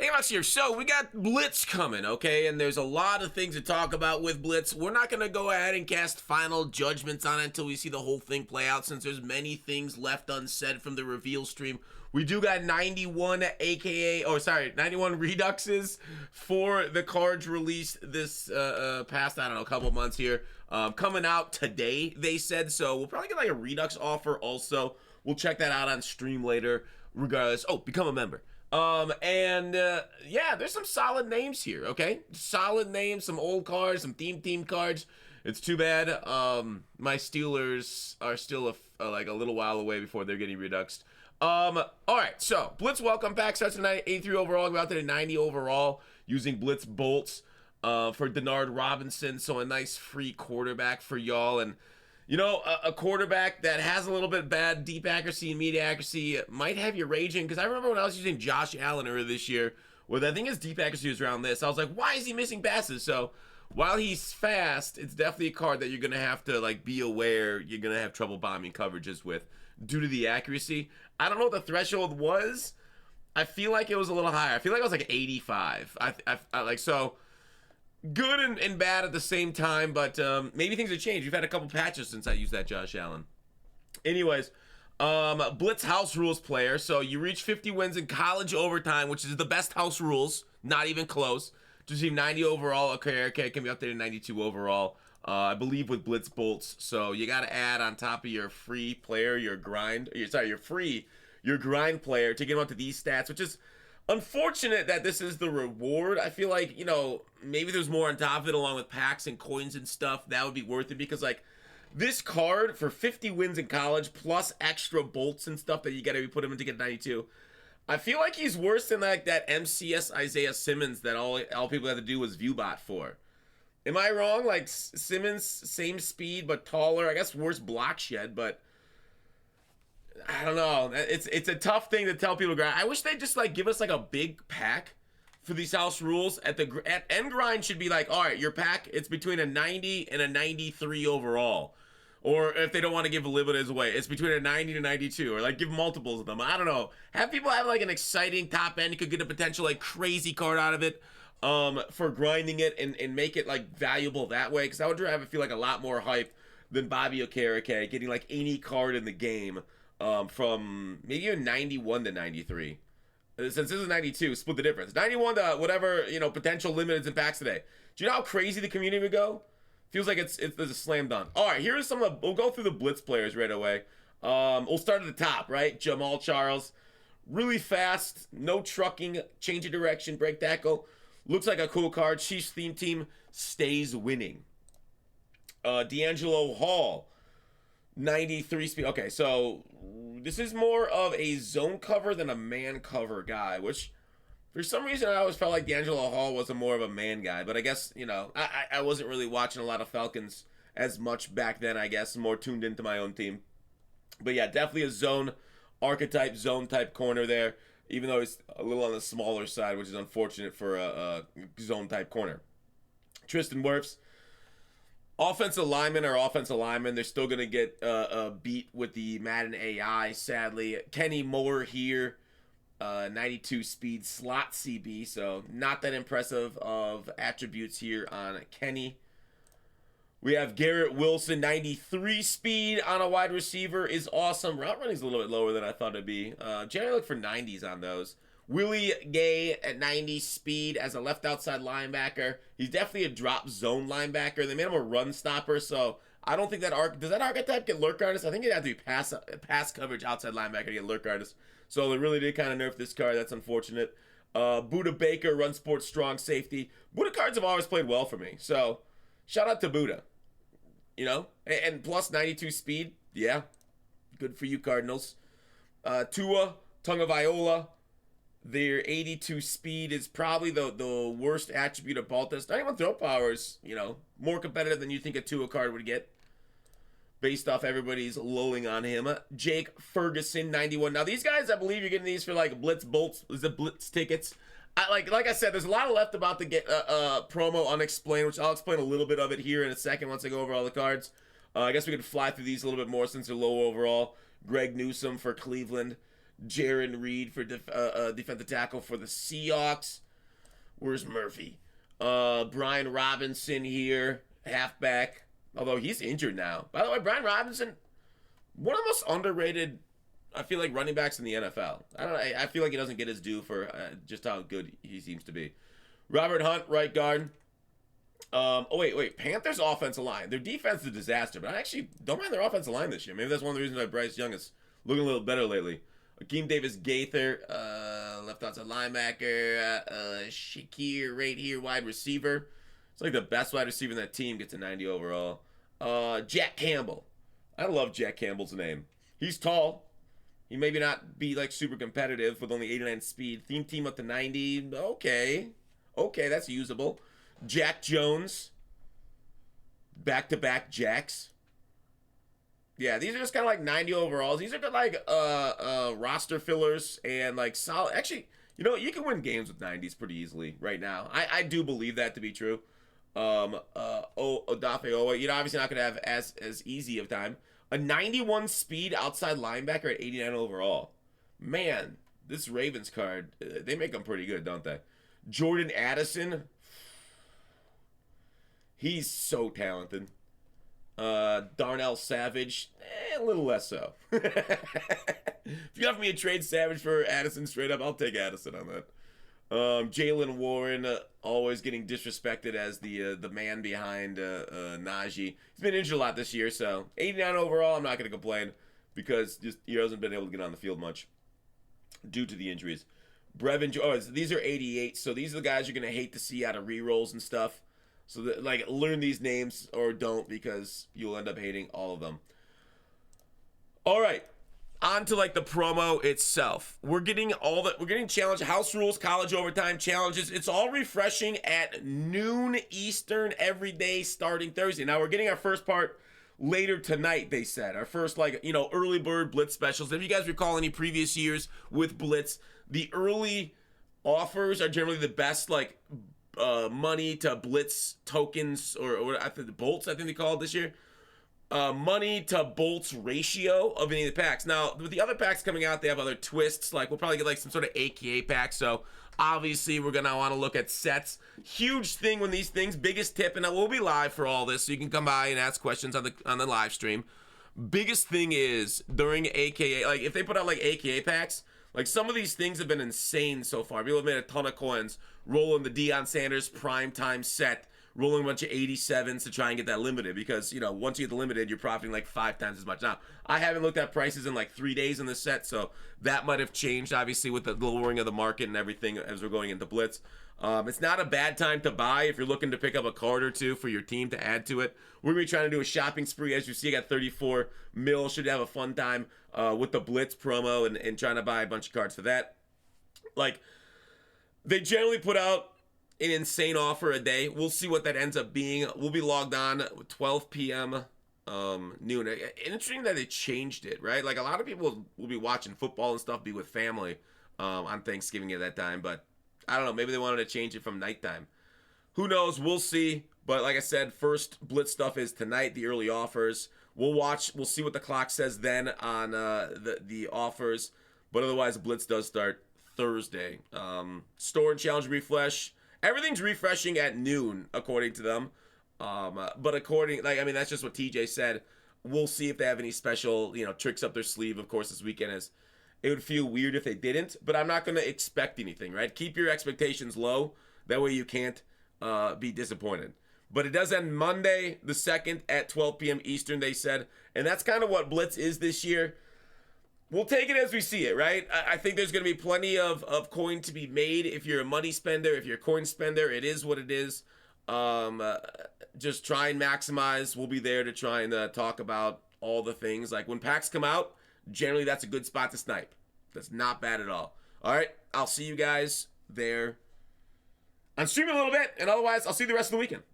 Hey, Max here. So we got Blitz coming, okay? And there's a lot of things to talk about with Blitz. We're not going to go ahead and cast final judgments on it until we see the whole thing play out, since there's many things left unsaid from the reveal stream. We do got 91 91 Reduxes for the cards released this past, I don't know, couple months here. Coming out today, they said. So we'll probably get like a Redux offer also. We'll check that out on stream later. Regardless, become a member. Yeah, there's some solid names here, okay? Solid names, some old cards, some team cards. It's too bad my Steelers are still like a little while away before they're getting reduxed. All right, so Blitz welcome pack starts at 83 overall. Go out there to 90 overall using Blitz bolts for Denard Robinson. So a nice free quarterback for y'all. And you know, a quarterback that has a little bit bad deep accuracy and medium accuracy might have you raging. Because I remember when I was using Josh Allen earlier this year, where I think his deep accuracy was around this, I was like, why is he missing passes? So while he's fast, it's definitely a card that you're going to have to like be aware you're going to have trouble bombing coverages with due to the accuracy. I don't know what the threshold was. I feel like it was a little higher. I feel like it was like 85. I like so. Good and bad at the same time, but maybe things have changed. We've had a couple patches since I used that Josh Allen. Anyways, Blitz house rules player. So you reach 50 wins in college overtime, which is the best house rules, not even close. To receive 90 overall. Okay, can be up there to 92 overall. I believe with Blitz bolts. So you got to add on top of your free player, your grind player to get him up to these stats, which is unfortunate that this is the reward. I feel like, you know, maybe there's more on top of it along with packs and coins and stuff. That would be worth it because, like, this card for 50 wins in college plus extra bolts and stuff that you got to put him in to get 92. I feel like he's worse than, like, that MCS Isaiah Simmons that all people had to do was ViewBot for. Am I wrong? Like, Simmons, same speed but taller. I guess worse block shed, but I don't know. It's a tough thing to tell people to grind. I wish they'd just like give us like a big pack for these house rules. At end grind should be like, all right, your pack, it's between a 90 and a 93 overall. Or if they don't want to give limiters away, it's between a 90 to 92, or like give multiples of them. I don't know. Have people have like an exciting top end. You could get a potential like crazy card out of it for grinding it and make it like valuable that way. Because I would have it feel like a lot more hype than Bobby Okereke getting like any card in the game. From maybe even 91 to 93. Since this is 92, split the difference. 91 to whatever, you know, potential limiteds and packs today. Do you know how crazy the community would go? Feels like it's a slam dunk. All right, here's some of we'll go through the Blitz players right away. We'll start at the top, right? Jamal Charles. Really fast, no trucking, change of direction, break tackle. Looks like a cool card. Chiefs theme team stays winning. D'Angelo Hall. 93 speed. Okay, so this is more of a zone cover than a man cover guy, which for some reason I always felt like D'Angelo Hall was more of a man guy, but I guess, you know, I wasn't really watching a lot of Falcons as much back then, I guess, more tuned into my own team. But yeah, definitely a zone archetype, zone type corner there, even though it's a little on the smaller side, which is unfortunate for a zone type corner. Tristan Wirfs. Offensive linemen are offensive linemen. They're still going to get beat with the Madden AI, sadly. Kenny Moore here, 92 speed slot CB, so not that impressive of attributes here on Kenny. We have Garrett Wilson, 93 speed on a wide receiver is awesome. Route running is a little bit lower than I thought it'd be. Generally look for 90s on those. Willie Gay at 90 speed as a left outside linebacker. He's definitely a drop zone linebacker. They made him a run stopper, so I don't think that does that archetype get lurk artist? I think it'd have to be pass coverage outside linebacker to get lurk artist. So they really did kind of nerf this card. That's unfortunate. Buda Baker, run sports strong safety. Buda cards have always played well for me, so shout out to Buda. You know, and plus 92 speed, yeah, good for you Cardinals. Tua Tagovailoa. Their 82 speed is probably the worst attribute of Baltas. Not even throw power is, you know, more competitive than you think a Tua card would get. Based off everybody's lulling on him. Jake Ferguson, 91. Now these guys, I believe you're getting these for like Blitz bolts, the Blitz tickets. Like I said, there's a lot left about the promo unexplained, which I'll explain a little bit of it here in a second once I go over all the cards. I guess we could fly through these a little bit more since they're low overall. Greg Newsome for Cleveland. Jaron Reed for defensive tackle for the Seahawks. Where's Murphy? Brian Robinson here, halfback. Although he's injured now. By the way, Brian Robinson, one of the most underrated, I feel like, running backs in the NFL. I feel like he doesn't get his due for just how good he seems to be. Robert Hunt, right guard. Wait. Panthers' offensive line. Their defense is a disaster, but I actually don't mind their offensive line this year. Maybe that's one of the reasons why Bryce Young is looking a little better lately. Akeem Davis Gaither, left outside linebacker. Shakir right here, wide receiver. It's like the best wide receiver in that team, gets a 90 overall. Jack Campbell. I love Jack Campbell's name. He's tall. He maybe not be like super competitive with only 89 speed. Theme team up to 90. Okay, that's usable. Jack Jones. Back-to-back Jacks. Yeah, these are just kind of like 90 overalls. These are good like roster fillers and like solid. Actually, you know, you can win games with 90s pretty easily right now. I do believe that to be true. Odafe Owa, you're obviously not going to have as easy of time. A 91 speed outside linebacker at 89 overall. Man, this Ravens card, they make them pretty good, don't they? Jordan Addison. He's so talented. Darnell Savage, a little less so. If you offer me a trade Savage for Addison straight up, I'll take Addison on that. Jalen Warren, always getting disrespected as the man behind Najee. He's been injured a lot this year, so 89 overall, I'm not going to complain because just he hasn't been able to get on the field much due to the injuries. These are 88, so these are the guys you're going to hate to see out of rerolls and stuff. So, learn these names or don't because you'll end up hating all of them. All right. On to, the promo itself. We're getting challenge, house rules, college overtime challenges. It's all refreshing at noon Eastern every day starting Thursday. Now, we're getting our first part later tonight, they said. Our first, early bird Blitz specials. If you guys recall any previous years with Blitz, the early offers are generally the best, money to Blitz tokens or I think the bolts, I think they call it this year. Money to bolts ratio of any of the packs. Now, with the other packs coming out, they have other twists. We'll probably get some sort of AKA pack. So obviously we're gonna want to look at sets. Huge thing when these things, biggest tip, and we'll be live for all this, so you can come by and ask questions on the live stream. Biggest thing is during AKA, if they put out AKA packs, some of these things have been insane so far. People have made a ton of coins rolling the Deion Sanders primetime set, rolling a bunch of 87s to try and get that limited because, once you get the limited, you're profiting 5 times as much. Now, I haven't looked at prices in 3 days in this set, so that might have changed, obviously, with the lowering of the market and everything as we're going into Blitz. It's not a bad time to buy if you're looking to pick up a card or two for your team to add to it. We're going to be trying to do a shopping spree. As you see, I got 34 mil. Should have a fun time with the Blitz promo and trying to buy a bunch of cards for that. They generally put out an insane offer a day. We'll see what that ends up being. We'll be logged on at 12 p.m. Noon. Interesting that they changed it, right? A lot of people will be watching football and stuff, be with family on Thanksgiving at that time, but I don't know. Maybe they wanted to change it from nighttime. Who knows? We'll see. But like I said, first Blitz stuff is tonight, the early offers. We'll see what the clock says then on the offers. But otherwise, Blitz does start Thursday. Store and challenge refresh. Everything's refreshing at noon, according to them. But that's just what TJ said. We'll see if they have any special, tricks up their sleeve. Of course, this weekend it would feel weird if they didn't, but I'm not going to expect anything, right? Keep your expectations low. That way you can't be disappointed. But it does end Monday the 2nd at 12 p.m. Eastern, they said. And that's kind of what Blitz is this year. We'll take it as we see it, right? I think there's going to be plenty of coin to be made. If you're a money spender, if you're a coin spender, it is what it is. Just try and maximize. We'll be there to try and talk about all the things. When packs come out, generally that's a good spot to snipe. That's not bad at all. All right, I'll see you guys there on stream a little bit, and otherwise I'll see you the rest of the weekend.